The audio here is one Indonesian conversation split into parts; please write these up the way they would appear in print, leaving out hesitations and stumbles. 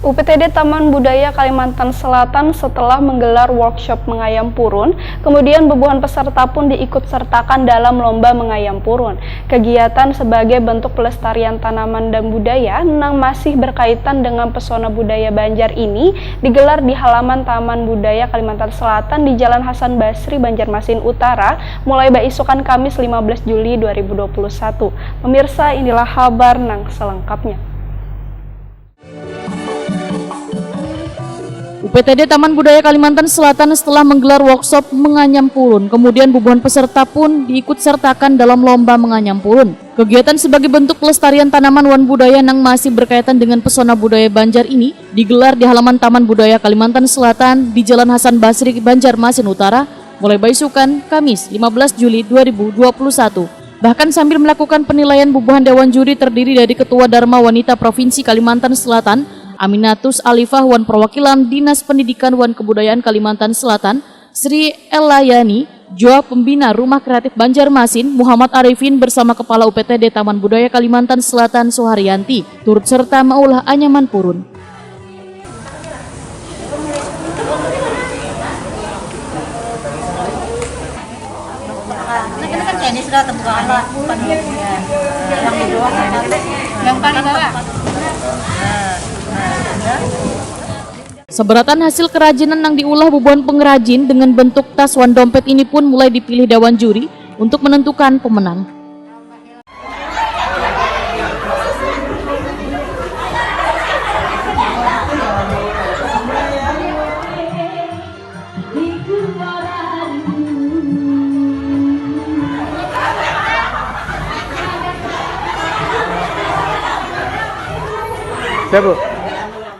UPTD Taman Budaya Kalimantan Selatan setelah menggelar workshop mengayam purun, kemudian bubuhan peserta pun diikutsertakan dalam lomba mengayam purun. Kegiatan sebagai bentuk pelestarian tanaman dan budaya yang masih berkaitan dengan pesona budaya Banjar ini digelar di halaman Taman Budaya Kalimantan Selatan di Jalan Hasan Basri, Banjarmasin Utara, mulai isukan Kamis 15 Juli 2021. Pemirsa, inilah kabar nang selengkapnya. UPTD Taman Budaya Kalimantan Selatan setelah menggelar workshop menganyam purun, kemudian bubuhan peserta pun diikutsertakan dalam lomba menganyam purun. Kegiatan sebagai bentuk pelestarian tanaman wan budaya yang masih berkaitan dengan pesona budaya Banjar ini digelar di halaman Taman Budaya Kalimantan Selatan di Jalan Hasan Basri, Banjarmasin Utara, mulai isukan Kamis 15 Juli 2021. Bahkan sambil melakukan penilaian, bubuhan Dewan Juri terdiri dari Ketua Dharma Wanita Provinsi Kalimantan Selatan, Aminatus Alifah Wan Perwakilan Dinas Pendidikan Wan Kebudayaan Kalimantan Selatan, Sri Elayani, Joa Pembina Rumah Kreatif Banjarmasin, Muhammad Arifin bersama Kepala UPTD Taman Budaya Kalimantan Selatan Suharyanti, turut serta mengolah anyaman purun. Ini sudah terbuka yang paling bawah. Seberatan hasil kerajinan yang diulah bubuhan pengrajin dengan bentuk tas wan dompet ini pun mulai dipilih Dewan Juri untuk menentukan pemenang.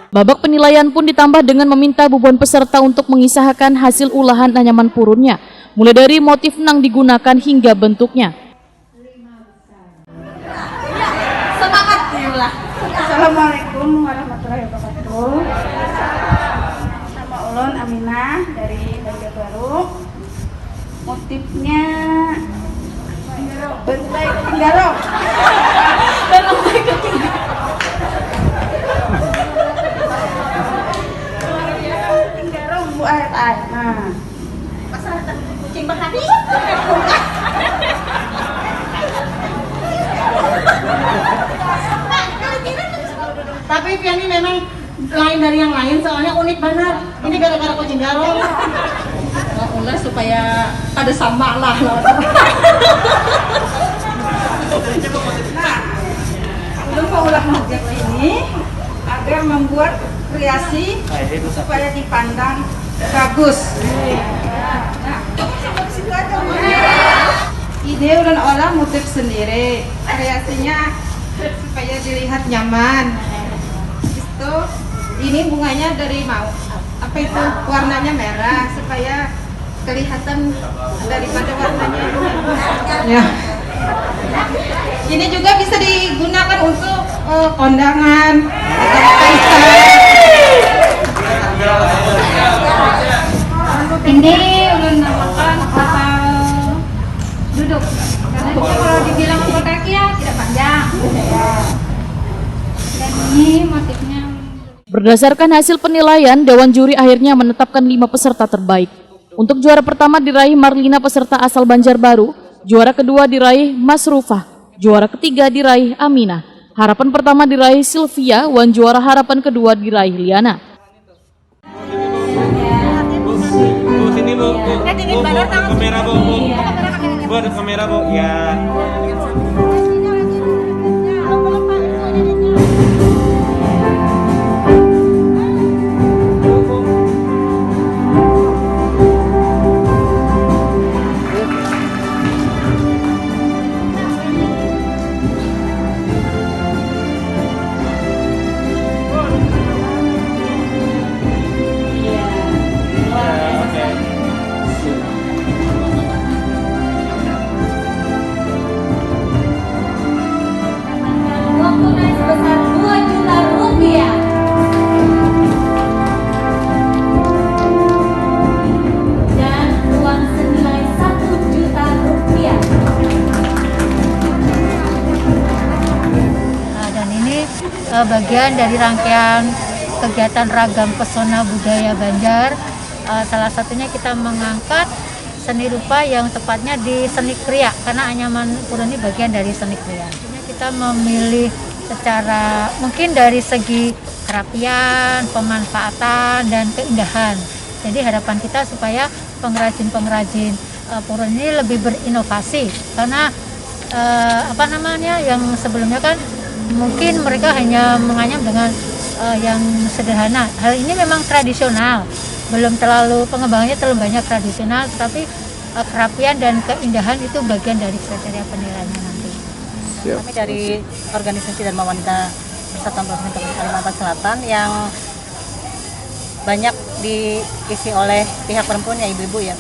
Babak penilaian pun ditambah dengan meminta bubuhan peserta untuk mengisahkan hasil ulahan anyaman purunnya, mulai dari motif yang digunakan hingga bentuknya. Semangat diulah. Assalamualaikum warahmatullahi wabarakatuh. Nama ulun Aminah dari Banjarbaru. Motifnya bentai ketinggalan. Nah, Masalah kucing berhati. Tapi Piani memang lain dari yang lain, soalnya unik banget. Ini gara-gara kucing garong. Ulah supaya ada sama lah. belum mau ulang motif ini agar membuat kreasi supaya dipandang bagus. Nah, sampai situ aja. Ide udah olah motif sendiri, kreasinya supaya dilihat nyaman. Itu ini bunganya dari apa itu warnanya merah supaya kelihatan daripada warnanya. Ya. Ini juga bisa digunakan untuk kondangan atau pesta. Ini udah namakan kapal duduk karena itu kalau dibilang kapal kaki ya tidak panjang. Dan ini motifnya. Berdasarkan hasil penilaian, Dewan Juri akhirnya menetapkan 5 peserta terbaik. Untuk juara pertama diraih Marlina peserta asal Banjarbaru, juara kedua diraih Mas Rufah, juara ketiga diraih Aminah, harapan pertama diraih Sylvia, wan juara harapan kedua diraih Liana. Kamera bu, ada kamera bu, ya. Bagian dari rangkaian kegiatan ragam pesona budaya Banjar. Salah satunya kita mengangkat seni rupa yang tepatnya di seni kriya, karena Anyaman Purun ini bagian dari seni kriya. Kita memilih secara mungkin dari segi kerapian, pemanfaatan, dan keindahan. Jadi harapan kita supaya pengrajin-pengrajin Purun ini lebih berinovasi, karena yang sebelumnya kan mungkin mereka hanya menganyam dengan yang sederhana. Hal ini memang tradisional, belum terlalu pengembangannya terlalu banyak tradisional, tetapi kerapian dan keindahan itu bagian dari kriteria penilaiannya nanti. Kami dari organisasi Dharma Wanita Persatuan Provinsi Kalimantan Selatan yang banyak diisi oleh pihak perempuan ya, ibu-ibu ya.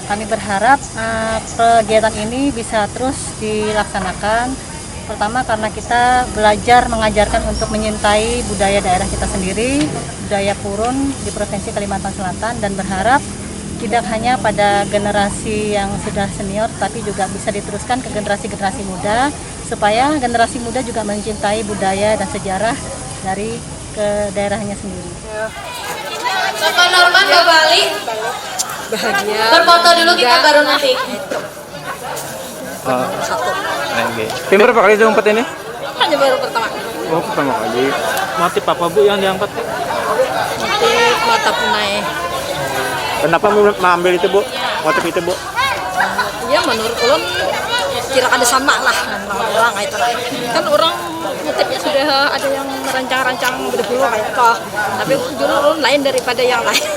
Kami berharap kegiatan ini bisa terus dilaksanakan. Pertama karena kita belajar mengajarkan untuk menyintai budaya daerah kita sendiri, budaya Purun di Provinsi Kalimantan Selatan, dan berharap tidak hanya pada generasi yang sudah senior, tapi juga bisa diteruskan ke generasi-generasi muda, supaya generasi muda juga mencintai budaya dan sejarah dari ke daerahnya sendiri. Sopo Norman Mbak Bali. Bahagia. Berfoto dulu kita baru nanti. Ini berapa kali diangkat ini? Hanya baru pertama. Oh, pertama kali. Motif apa Bu yang diangkat? Motif mata punai. Kenapa mengambil itu Bu? Motif itu Bu? Ya menurut ulun kira ada sama lah orang itu lah. Kan orang motifnya sudah ada yang merancang-rancang berdahulu kayak itu. Tapi dulu ulun lain daripada yang lain.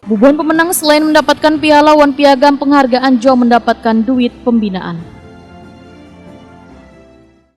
Bubuhan pemenang selain mendapatkan piala Wan Piagam penghargaan juga mendapatkan duit pembinaan.